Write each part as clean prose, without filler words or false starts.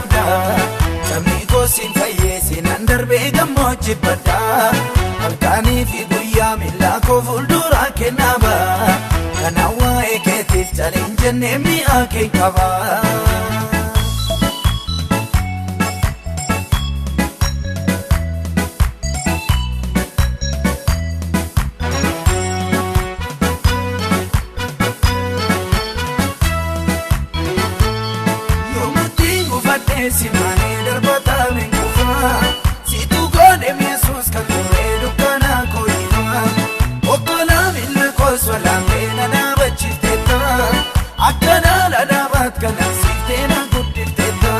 qabda sabni koo siin fayyee nan darbee gammoojji badda halkanii fi guyyaa miila koo fuuldura kennaba kana waa'ee keetiif caliin jennee mi'a kee qaba. Simane darbata mengufa situ gode Yesus kan kore dukana koima okona minna koswala mena na bachiteta akana la dabat kana sitena gudditeta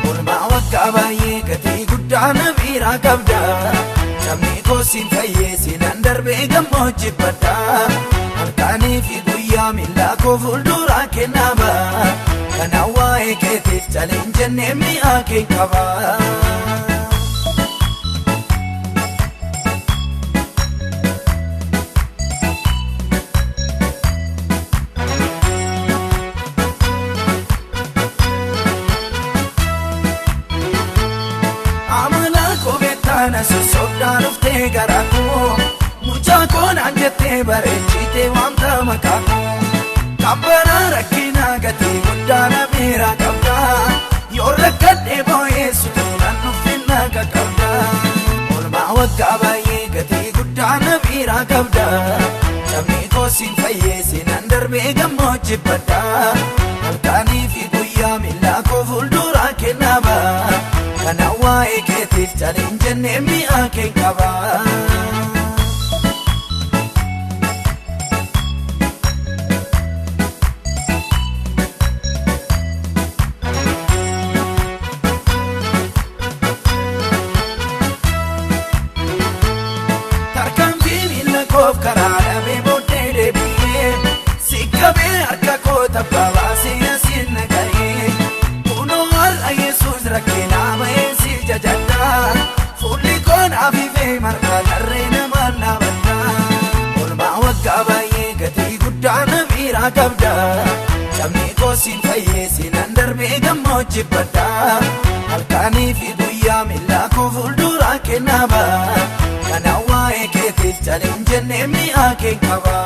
orma wakabaye gati guddana bira kabda sabni ko sin faye sinan darbe gammoojji badda halkanii fi guyyaa miila koo fuuldura kennaba kana waa'ee keetiif caliin jennee mi'a kee qaba. Amala koo beektaana sosoodhaa dhuftee garaa koo mucaa koo naan jettee bareechitee waamta maqaa koo kabbana rakkina gatii guddaana miira qabda yoo rakkadhee boo'eessutu nan dhuffinna qaqqabda olmaa waggaa baay'ee gatii guddaana miira qabda sabni koo siin fayyee nan darbee gammoojji badda halkanii fi guyyaa miila koo fuuldura kennaba kana waa'ee keetiif caliin jennee mi'a kee qaba. Karada me bote de biye sikabe akka kota babasi asin nagare uno alla Yesus rakena me si jajata fulli kon avive marka karena manna banda olma wagga baye gati guddana mira kabda sabni ko sin fayyee nan darbe gammoojji badda halkanii fi guyyaa miila koo fuuldura kennaba kana waa'ee keetiif caliin jennee mi'a kee qaba.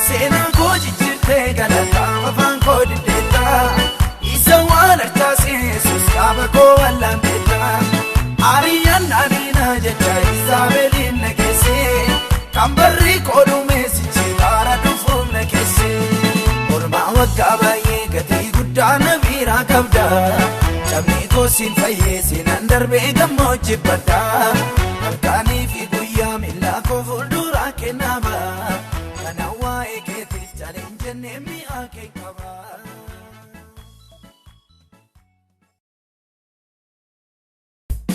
Seenaa koo jijjiirtee galataa afaan koo diddeetta isa waan artaasee Yesus qaaba koo wallamteetta Ariyan anina jecha Isabelin nakese kambarri kodume sichitara dufuun nakese orma waggaa baay'ee gatii guddaana bira qabda sabni koo siin fayyee nan darbee gammoojji badda halkanii fi guyyaa miila koo fuuldura kennaba kana waa'ee keetiif caliin jennee mi'a kee qaba.